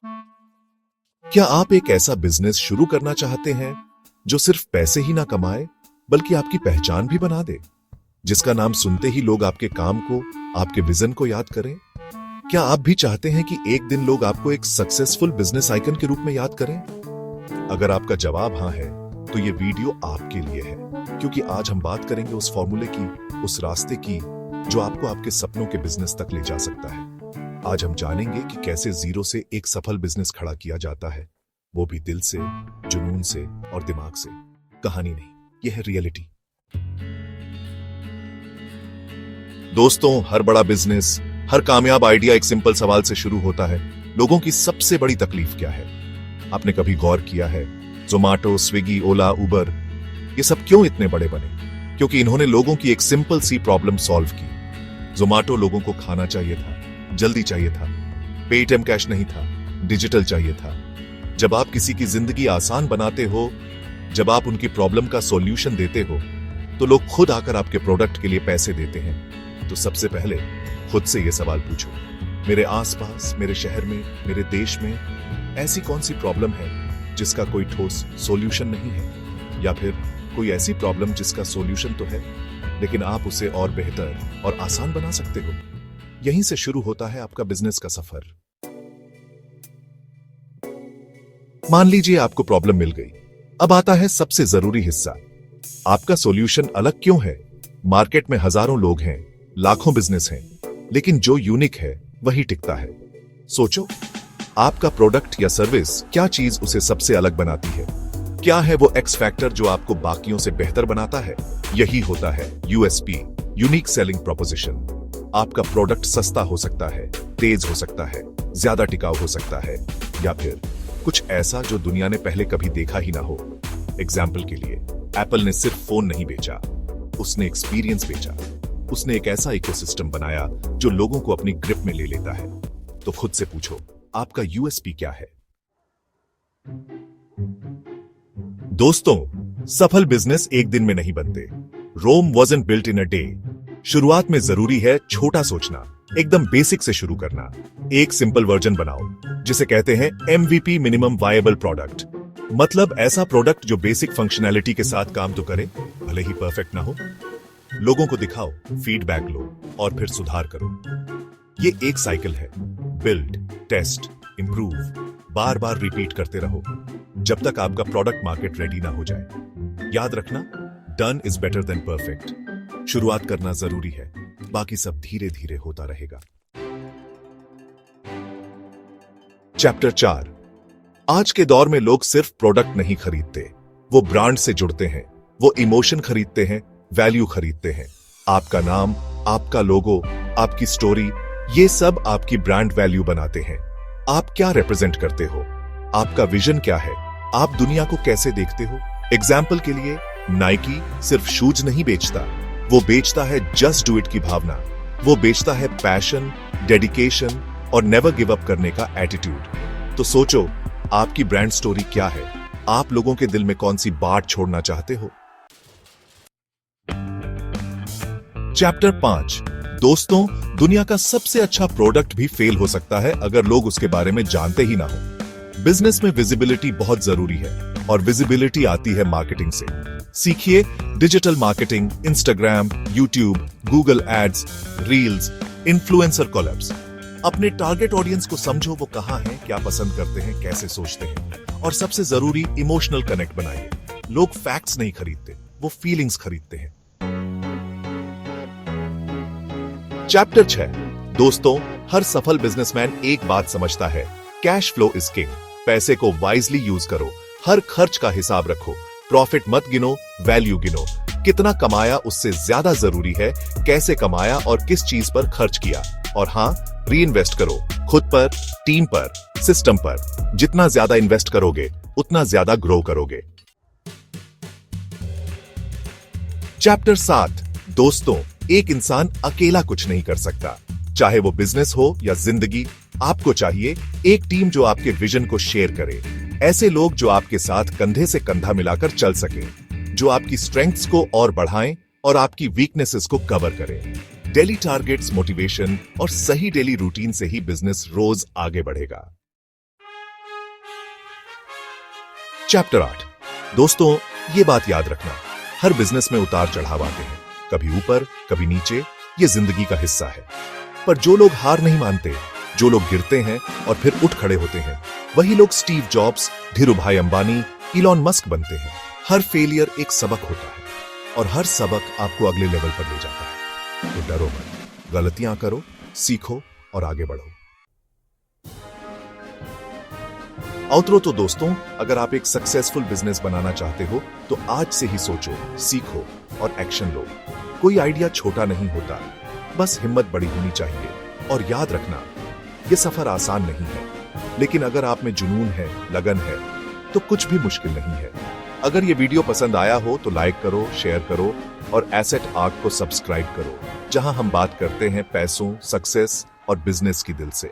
क्या आप एक ऐसा बिजनेस शुरू करना चाहते हैं जो सिर्फ पैसे ही ना कमाए बल्कि आपकी पहचान भी बना दे, जिसका नाम सुनते ही लोग आपके काम को, आपके विजन को याद करें? क्या आप भी चाहते हैं कि एक दिन लोग आपको एक सक्सेसफुल बिजनेस आइकन के रूप में याद करें? अगर आपका जवाब हां है, तो ये वीडियो आपके लिए है, क्योंकि आज हम बात करेंगे उस फॉर्मूले की, उस रास्ते की जो आपको आपके सपनों के बिजनेस तक ले जा सकता है। आज हम जानेंगे कि कैसे जीरो से एक सफल बिजनेस खड़ा किया जाता है, वो भी दिल से, जुनून से और दिमाग से। कहानी नहीं, यह है रियलिटी। दोस्तों, हर बड़ा बिजनेस, हर कामयाब आइडिया एक सिंपल सवाल से शुरू होता है। लोगों की सबसे बड़ी तकलीफ क्या है? आपने कभी गौर किया है? जोमैटो, स्विगी, ओला, उबर, ये सब क्यों इतने बड़े बने? क्योंकि इन्होंने लोगों की एक सिंपल सी प्रॉब्लम सॉल्व की। जोमैटो लोगों को खाना चाहिए था, जल्दी चाहिए था, पे एटीएम कैश नहीं था, डिजिटल चाहिए था। जब आप किसी की जिंदगी आसान बनाते हो, जब आप उनकी प्रॉब्लम का सॉल्यूशन देते हो, तो लोग खुद आकर आपके प्रोडक्ट के लिए पैसे देते हैं। तो सबसे पहले खुद से यह सवाल पूछो, मेरे आसपास, मेरे शहर में, मेरे देश में ऐसी कौन सी प्रॉब्लम है जिसका कोई ठोस सॉल्यूशन नहीं है? या फिर कोई ऐसी प्रॉब्लम जिसका सॉल्यूशन तो है, लेकिन आप उसे और बेहतर और आसान बना सकते हो? यहीं से शुरू होता है आपका बिजनेस का सफर। मान लीजिए आपको प्रॉब्लम मिल गई। अब आता है सबसे जरूरी हिस्सा, आपका सॉल्यूशन अलग क्यों है? मार्केट में हजारों लोग हैं, लाखों बिजनेस हैं, लेकिन जो यूनिक है वही टिकता है। सोचो, आपका प्रोडक्ट या सर्विस, क्या चीज उसे सबसे अलग बनाती है? क्या है वो एक्स फैक्टर जो आपको बाकियों से बेहतर बनाता है? यही होता है यूएसपी, यूनिक सेलिंग प्रोपोजिशन। आपका प्रोडक्ट सस्ता हो सकता है, तेज हो सकता है, ज्यादा टिकाऊ हो सकता है, या फिर कुछ ऐसा जो दुनिया ने पहले कभी देखा ही ना हो। एग्जाम्पल के लिए, एप्पल ने सिर्फ फोन नहीं बेचा, उसने एक्सपीरियंस बेचा। उसने एक ऐसा इकोसिस्टम बनाया जो लोगों को अपनी ग्रिप में ले लेता है। तो खुद से पूछो, आपका यूएसपी क्या है? दोस्तों, सफल बिजनेस एक दिन में नहीं बनते। Rome wasn't built in a day. शुरुआत में जरूरी है छोटा सोचना, एकदम बेसिक से शुरू करना। एक सिंपल वर्जन बनाओ, जिसे कहते हैं MVP, मिनिमम वायबल प्रोडक्ट। मतलब ऐसा प्रोडक्ट जो बेसिक फंक्शनैलिटी के साथ काम तो करे, भले ही परफेक्ट ना हो। लोगों को दिखाओ, फीडबैक लो और फिर सुधार करो। ये एक साइकिल है, बिल्ड, टेस्ट, इंप्रूव। बार बार रिपीट करते रहो जब तक आपका प्रोडक्ट मार्केट रेडी ना हो जाए। याद रखना, done is better than perfect. शुरुआत करना जरूरी है, बाकी सब धीरे धीरे होता रहेगा। चैप्टर 4। आज के दौर में लोग सिर्फ प्रोडक्ट नहीं खरीदते, वो ब्रांड से जुड़ते हैं, वो इमोशन खरीदते हैं, वैल्यू खरीदते हैं। आपका नाम, आपका लोगो, आपकी स्टोरी, ये सब आपकी ब्रांड वैल्यू बनाते हैं। आप क्या रिप्रेजेंट करते हो? आपका विजन क्या है? आप दुनिया को कैसे देखते हो? एग्जाम्पल के लिए, नाइकी सिर्फ शूज नहीं बेचता, वो बेचता है जस्ट डू इट की भावना। वो बेचता है पैशन, डेडिकेशन और नेवर गिव अप करने का एटीट्यूड। तो सोचो, आपकी ब्रांड स्टोरी क्या है? आप लोगों के दिल में कौन सी बात छोड़ना चाहते हो? चैप्टर 5। दोस्तों, दुनिया का सबसे अच्छा प्रोडक्ट भी फेल हो सकता है अगर लोग उसके बारे में जानते ही ना हो। बिजनेस में विजिबिलिटी बहुत जरूरी है, और विजिबिलिटी आती है मार्केटिंग से। सीखिए digital marketing, Instagram, YouTube, Google ads, reels, influencer collabs. अपने टारगेट ऑडियंस को समझो, वो कहां हैं, क्या पसंद करते हैं, कैसे सोचते हैं, और सबसे जरूरी, इमोशनल कनेक्ट बनाइए। लोग फैक्ट्स नहीं खरीदते, वो फीलिंग्स खरीदते हैं। चैप्टर 6। दोस्तों, हर सफल बिजनेसमैन एक बात समझता है, कैश फ्लो इज किंग। पैसे को वाइजली यूज करो, हर खर्च का हिसाब रखो। प्रॉफिट मत गिनो, वैल्यू गिनो। कितना कमाया उससे ज्यादा जरूरी है कैसे कमाया और किस चीज पर खर्च किया। और हां, री इन्वेस्ट करो, खुद पर, टीम पर, सिस्टम पर। जितना ज्यादा इन्वेस्ट करोगे, उतना ज्यादा ग्रो करोगे। चैप्टर 7। दोस्तों, एक इंसान अकेला कुछ नहीं कर सकता, चाहे वो बिजनेस हो या जिंदगी। आपको चाहिए एक टीम जो आपके विजन को शेयर करे, ऐसे लोग जो आपके साथ कंधे से कंधा मिलाकर चल सके, जो आपकी स्ट्रेंथ्स को और बढ़ाएं और आपकी वीकनेसेस को कवर करें। डेली टारगेट्स, मोटिवेशन और सही डेली रूटीन से ही बिजनेस रोज आगे बढ़ेगा। चैप्टर 8। दोस्तों, ये बात याद रखना, हर बिजनेस में उतार चढ़ाव आते हैं, कभी ऊपर कभी नीचे, ये जिंदगी का हिस्सा है। पर जो लोग हार नहीं मानते, जो लोग गिरते हैं और फिर उठ खड़े होते हैं, वही लोग Steve jobs, Dhirubhai Ambani, Elon Musk बनते हैं। हर फेलियर एक सबक होता है और हर सबक आपको अगले लेवल पर ले जाता है। तो डरो मत, गलतियां करो, सीखो और आगे बढ़ो। आउटरो तो दोस्तों, अगर आप एक सक्सेसफुल बिजनेस बनाना चाहते हो तो आज से ही सोचो, सीखो और एक्शन लो। कोई आइडिया छोटा नहीं होता, बस हिम्मत बड़ी होनी चाहिए। और याद रखना, ये सफर आसान नहीं है, लेकिन अगर आप में जुनून है, लगन है, तो कुछ भी मुश्किल नहीं है। अगर ये वीडियो पसंद आया हो तो लाइक करो, शेयर करो और एसेट आर्ट को सब्सक्राइब करो, जहां हम बात करते हैं पैसों, सक्सेस और बिजनेस की दिल से।